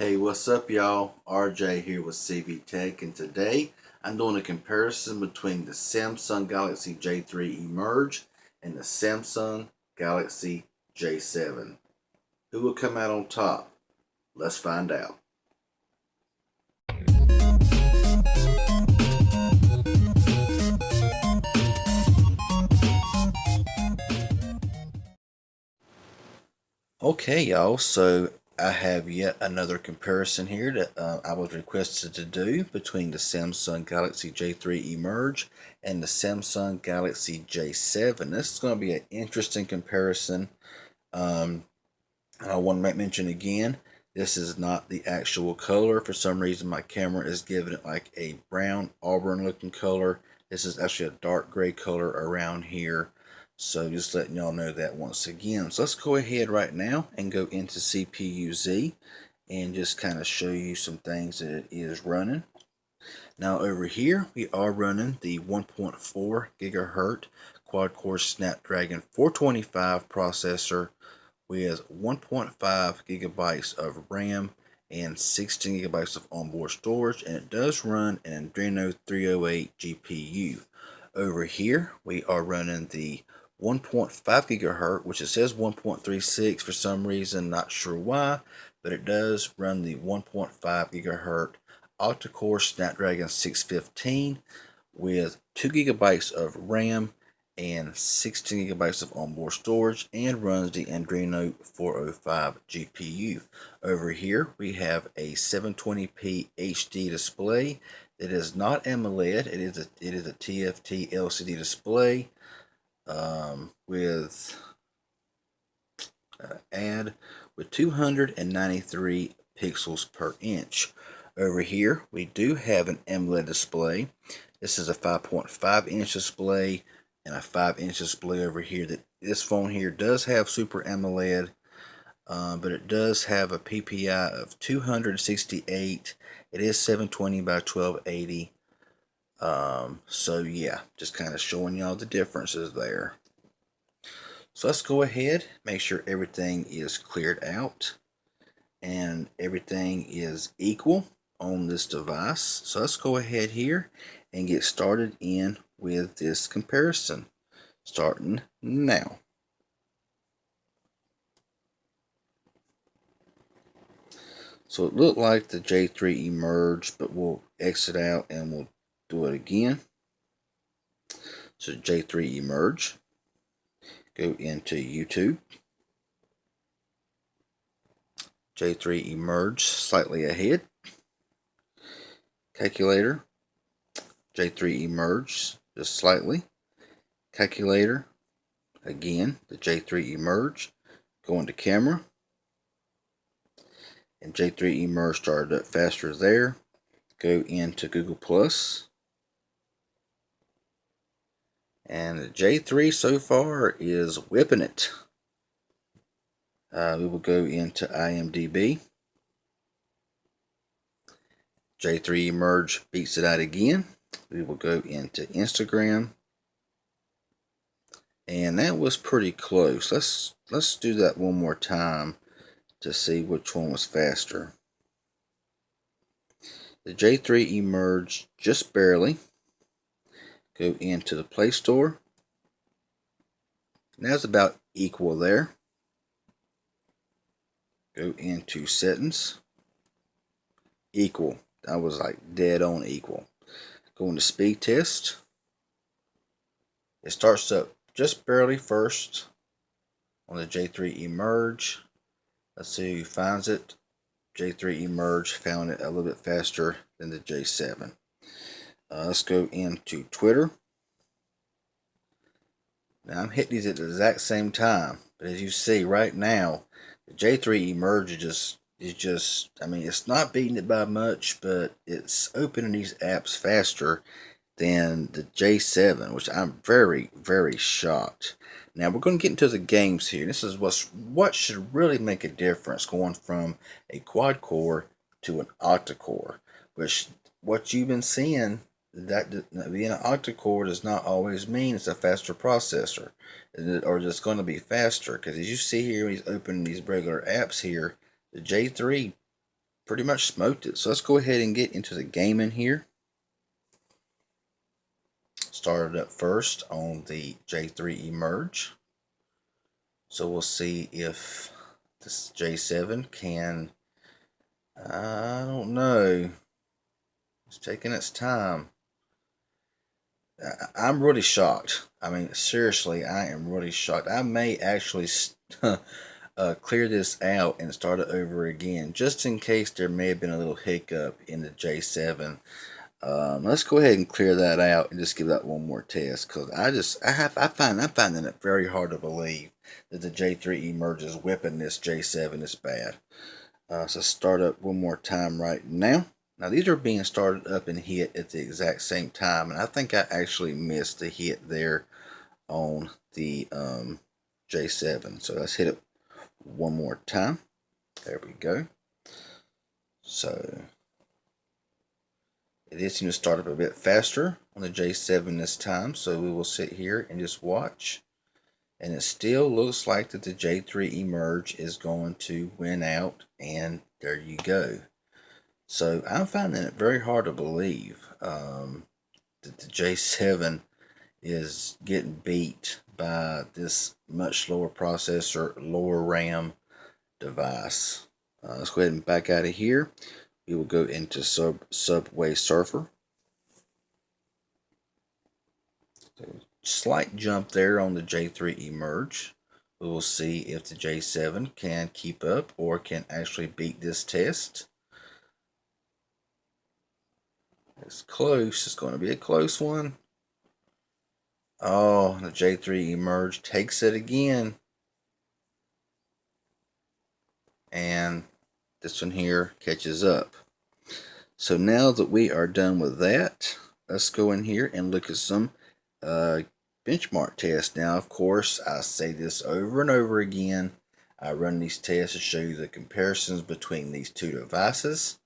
Hey, what's up, y'all? RJ here with CV Tech, and today I'm doing a comparison between the Samsung Galaxy J3 Emerge and the Samsung Galaxy J7. Who will come out on top? Let's find out. Okay, y'all, so I have yet another comparison here that I was requested to do between the Samsung Galaxy J3 Emerge and the Samsung Galaxy J7. This is going to be an interesting comparison. I want to mention again, this is not the actual color. For some reason, my camera is giving it like a brown auburn looking color. This is actually a dark gray color around here. So just letting y'all know that once again. So let's go ahead right now and go into CPU-Z and just kind of show you some things that it is running. Now over here, we are running the 1.4 gigahertz quad-core Snapdragon 425 processor with 1.5 gigabytes of RAM and 16 gigabytes of onboard storage, and it does run an Adreno 308 GPU. Over here, we are running the 1.5 gigahertz, which it says 1.36 for some reason, not sure why, but it does run the 1.5 gigahertz octa-core Snapdragon 615 with 2 gigabytes of RAM and 16 gigabytes of onboard storage, and runs the Adreno 405 GPU. Over here we have a 720p HD display. It is not AMOLED. It is a TFT LCD display with with 293 pixels per inch. Over here we do have an AMOLED display. This is a 5.5 inch display and a 5-inch display over here. This phone here does have Super AMOLED, but it does have a PPI of 268. It is 720 by 1280. So yeah, just kind of showing y'all the differences there. So let's go ahead, make sure everything is cleared out and everything is equal on this device. So let's go ahead here and get started in with this comparison, starting now. So it looked like the J3 Emerge, but we'll exit out and we'll do it again. So J3 Emerge, go into YouTube. J3 Emerge, slightly ahead. Calculator, J3 Emerge, just slightly. Calculator, again, the J3 Emerge, go into camera, and J3 Emerge started up faster there. Go into Google Plus, and the J3 so far is whipping it. We will go into IMDb. J3 Emerge beats it out again. We will go into Instagram, and that was pretty close. Let's do that one more time to see which one was faster. The J3 Emerge just barely. Go into the Play Store. And that's about equal there. Go into Settings. Equal. That was like dead on equal. Go into Speed Test. It starts up just barely first on the J3 Emerge. Let's see who finds it. J3 Emerge found it a little bit faster than the J7. Let's go into Twitter. Now I'm hitting these at the exact same time, but as you see right now, the J3 Emerge is just, I mean, it's not beating it by much, but it's opening these apps faster than the J7, which I'm very, very shocked. Now we're going to get into the games here. This is what should really make a difference, going from a quad core to an octa core, which what you've been seeing, that being an octa core does not always mean it's a faster processor, or it's going to be faster. Because as you see here, when he's opening these regular apps here, the J3 pretty much smoked it. So let's go ahead and get into the gaming here. Started up first on the J3 Emerge. So we'll see if this J7 can, I don't know, it's taking its time. I'm really shocked. I mean, seriously, I am really shocked. I may actually clear this out and start it over again, just in case there may have been a little hiccup in the J7. Let's go ahead and clear that out and just give that one more test, because I'm finding it very hard to believe that the J3 Emerge is whipping this J7 this bad. So start up one more time right now. Now these are being started up and hit at the exact same time, and I think I actually missed the hit there on the J7. So let's hit it one more time. There we go. So it did seem to start up a bit faster on the J7 this time, so we will sit here and just watch. And it still looks like that the J3 Emerge is going to win out, and there you go. So I'm finding it very hard to believe that the J7 is getting beat by this much lower processor, lower RAM device. Let's go ahead and back out of here. We will go into Subway Surfer. Slight jump there on the J3 Emerge. We will see if the J7 can keep up or can actually beat this test. It's close. It's going to be a close one. Oh, the J3 Emerge takes it again. And this one here catches up. So now that we are done with that, let's go in here and look at some benchmark tests. Now, of course, I say this over and over again. I run these tests to show you the comparisons between these two devices.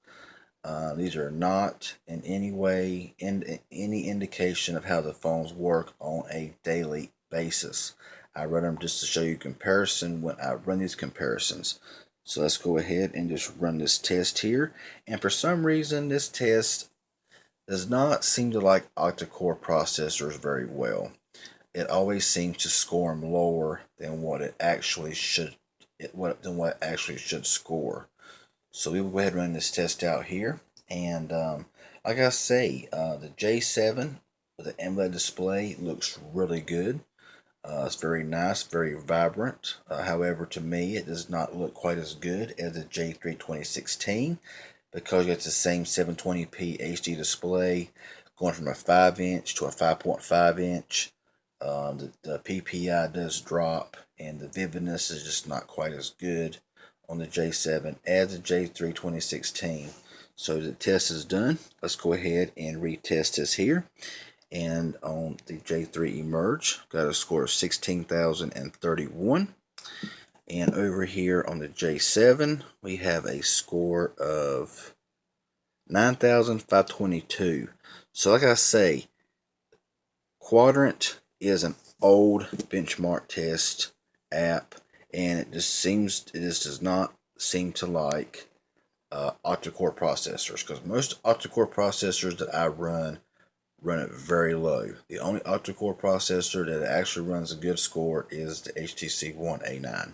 These are not in any way any indication of how the phones work on a daily basis. I run them just to show you comparison when I run these comparisons. So let's go ahead and just run this test here. And for some reason, this test does not seem to like octa-core processors very well. It always seems to score them lower than what it actually should score. So we will go ahead and run this test out here. And like I say, the J7 with the AMOLED display looks really good. It's very nice, very vibrant. However, to me, it does not look quite as good as the J3 2016 because it's the same 720p HD display going from a 5-inch to a 5.5 inch. The PPI does drop, and the vividness is just not quite as good on the J7 as the J3 2016. So the test is done. Let's go ahead and retest this here. And on the J3 Emerge, got a score of 16,031. And over here on the J7, we have a score of 9,522. So like I say, Quadrant is an old benchmark test app, and it just does not seem to like octa-core processors, because most octa-core processors that I run it very low. The only octa-core processor that actually runs a good score is the HTC One A9.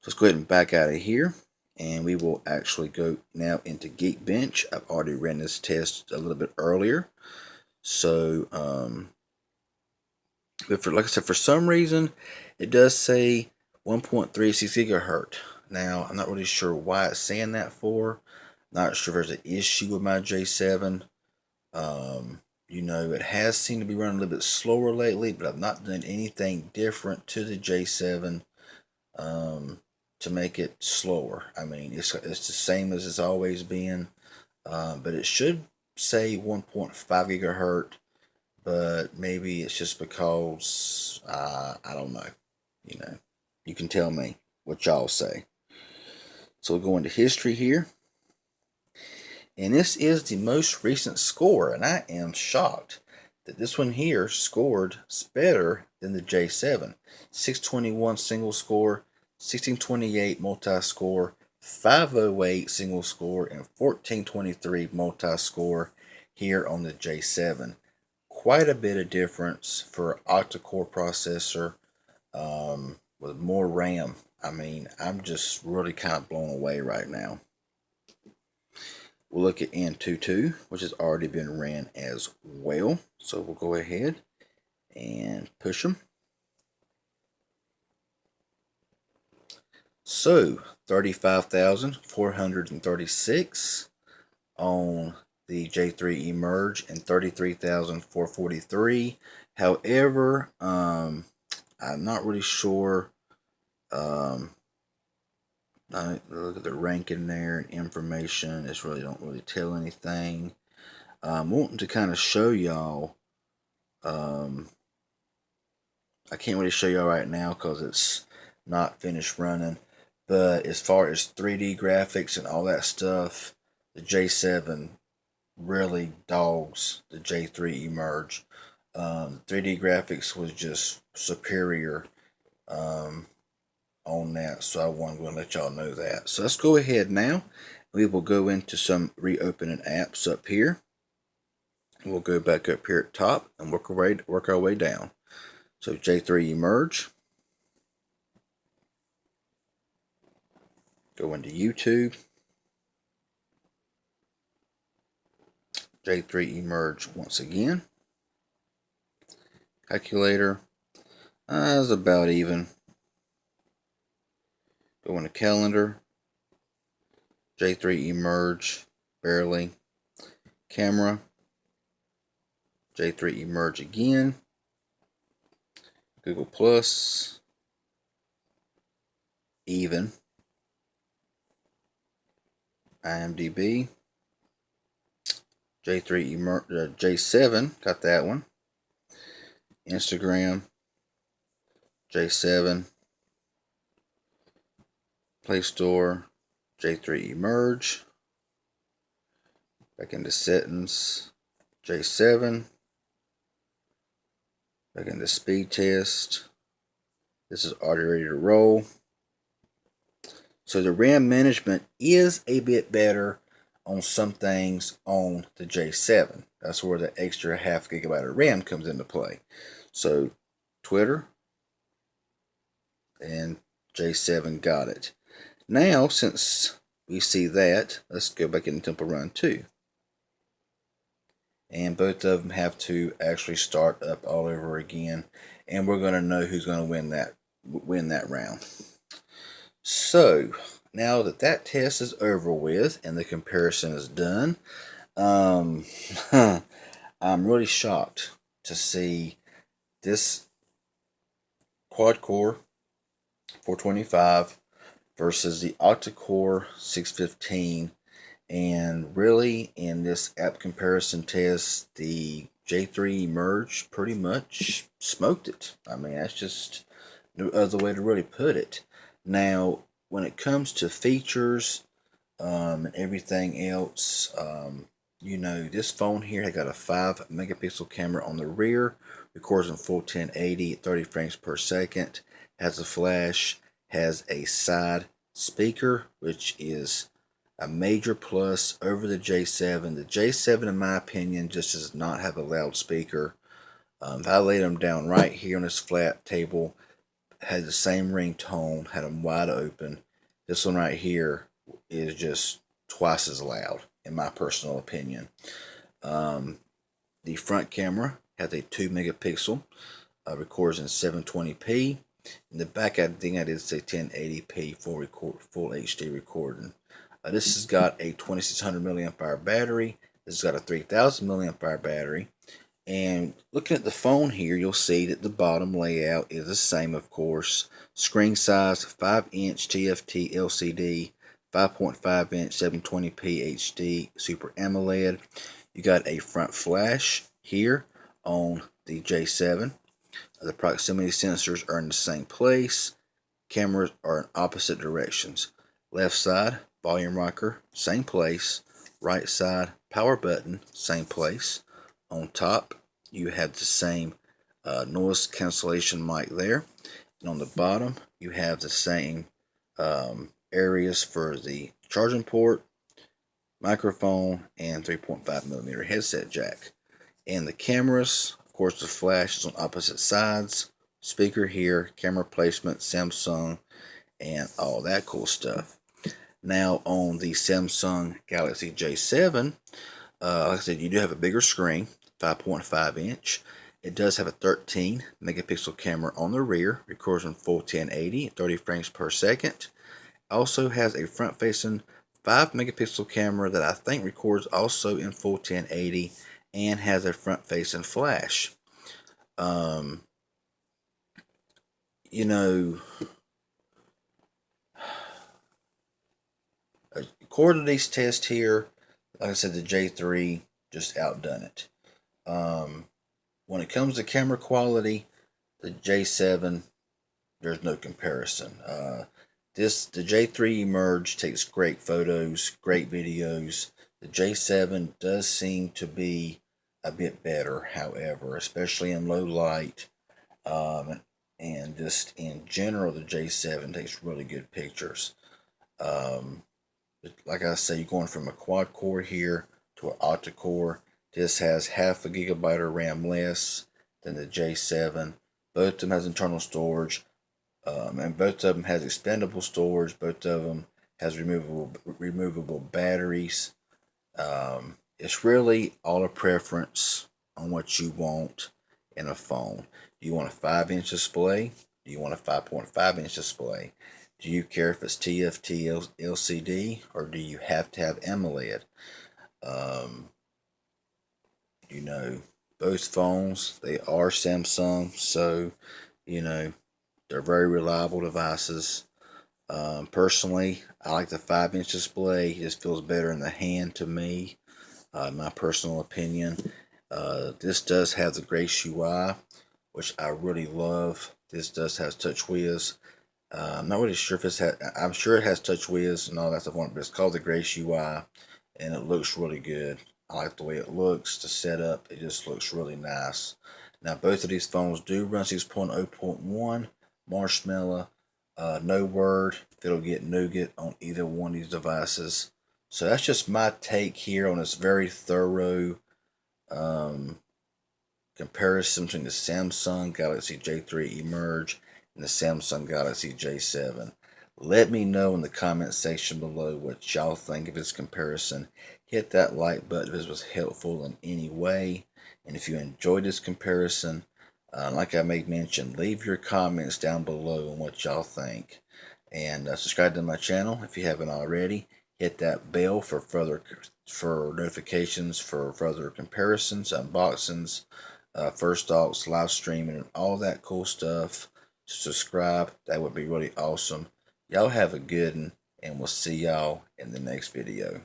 Let's go ahead and back out of here, and we will actually go now into Geekbench. I've already ran this test a little bit earlier. So, but like I said, for some reason, it does say 1.36 gigahertz. Now, I'm not really sure why it's saying that for. Not sure if there's an issue with my J7. You know, it has seemed to be running a little bit slower lately, but I've not done anything different to the J7 to make it slower. I mean, it's the same as it's always been, but it should say 1.5 gigahertz, but maybe it's just because, I don't know. You know, you can tell me what y'all say. So we'll go into history here. And this is the most recent score, and I am shocked that this one here scored better than the J7. 621 single score, 1628 multi-score, 508 single score and 1423 multi-score here on the J7. Quite a bit of difference for an octa-core processor with more RAM. I mean, I'm just really kind of blown away right now. We'll look at Antutu, which has already been ran as well. So we'll go ahead and push them. So 35,436 on the J3 Emerge and 33,443. However, I'm not really sure. I look at the ranking there and information. It's really don't really tell anything. I'm wanting to kind of show y'all. I can't really show y'all right now because it's not finished running. But as far as 3D graphics and all that stuff, the J7 really dogs the J3 Emerge. 3D graphics was just superior on that, so I wanted to let y'all know that. So let's go ahead now. We will go into some reopening apps up here. We'll go back up here at top and work our way down. So J3 Emerge. Go into YouTube. J3 Emerge once again. Calculator. It's about even. Go into calendar. J3 Emerge. Barely. Camera. J3 Emerge again. Google Plus. Even. IMDb. J3 Emerge. J7. Got that one. Instagram. J7. Play Store. J3 Emerge. Back into settings. J7. Back into speed test. This is already ready to roll. So the RAM management is a bit better on some things on the J7. That's where the extra half gigabyte of RAM comes into play. So Twitter and J7 got it. Now, since we see that, let's go back into Temple Run 2. And both of them have to actually start up all over again. And we're going to know who's going to win that round. So, now that that test is over with and the comparison is done, I'm really shocked to see this quad-core 425 versus the octa-core 615. And really, in this app comparison test, the J3 Emerge pretty much smoked it. I mean, that's just no other way to really put it. Now, when it comes to features and everything else, you know, this phone here has got a 5 megapixel camera on the rear, records in full 1080 at 30 frames per second, has a flash, has a side speaker, which is a major plus over the J7. The J7, in my opinion, just does not have a loudspeaker. If I laid them down right here on this flat table, had the same ringtone, had them wide open. This one right here is just twice as loud, in my personal opinion. The front camera has a 2 megapixel, records in 720p. In the back, I think I did say 1080p full HD recording. This has got a 2600 milliamp hour battery. This has got a 3000 milliamp hour battery. And looking at the phone here, you'll see that the bottom layout is the same, of course. Screen size, 5-inch TFT LCD, 5.5-inch 720p HD Super AMOLED. You got a front flash here on the J7. The proximity sensors are in the same place. Cameras are in opposite directions. Left side, volume rocker, same place. Right side, power button, same place. On top, you have the same noise cancellation mic there. And on the bottom, you have the same areas for the charging port, microphone, and 3.5mm headset jack. And the cameras, of course, the flash is on opposite sides, speaker here, camera placement, Samsung, and all that cool stuff. Now on the Samsung Galaxy J7, like I said, you do have a bigger screen, 5.5 inch. It does have a 13 megapixel camera on the rear, records in full 1080, 30 frames per second. Also has a front facing 5 megapixel camera that I think records also in full 1080 and has a front facing flash. You know, according to these tests here, like I said, the J3 just outdone it. When it comes to camera quality, the J7, there's no comparison. The J3 Emerge takes great photos, great videos. The J7 does seem to be a bit better, however, especially in low light. And just in general, the J7 takes really good pictures. Like I say, you're going from a quad core here to an octa core. This has half a gigabyte of RAM less than the J7. Both of them has internal storage, and both of them has expandable storage. Both of them has removable batteries. It's really all a preference on what you want in a phone. Do you want a 5-inch display? Do you want a 5.5-inch display? Do you care if it's TFT LCD or do you have to have AMOLED? You know, both phones, they are Samsung, so, you know, they're very reliable devices. Personally, I like the 5-inch display. It just feels better in the hand to me, my personal opinion. This does have the Grace UI, which I really love. This does have TouchWiz. I'm not really sure if it's I'm sure it has TouchWiz and all that stuff on it, but it's called the Grace UI, and it looks really good. I like the way it looks. The setup, it just looks really nice. Now, both of these phones do run 6.0.1 Marshmallow. No word if it'll get nougat on either one of these devices. So that's just my take here on this very thorough comparison between the Samsung Galaxy J3 Emerge and the Samsung Galaxy J7. Let me know in the comment section below what y'all think of this comparison. Hit that like button if this was helpful in any way. And if you enjoyed this comparison, like I made mention, leave your comments down below on what y'all think. And subscribe to my channel if you haven't already. Hit that bell for notifications for further comparisons, unboxings, first thoughts, live streaming, and all that cool stuff. Subscribe, that would be really awesome. Y'all have a good one, and we'll see y'all in the next video.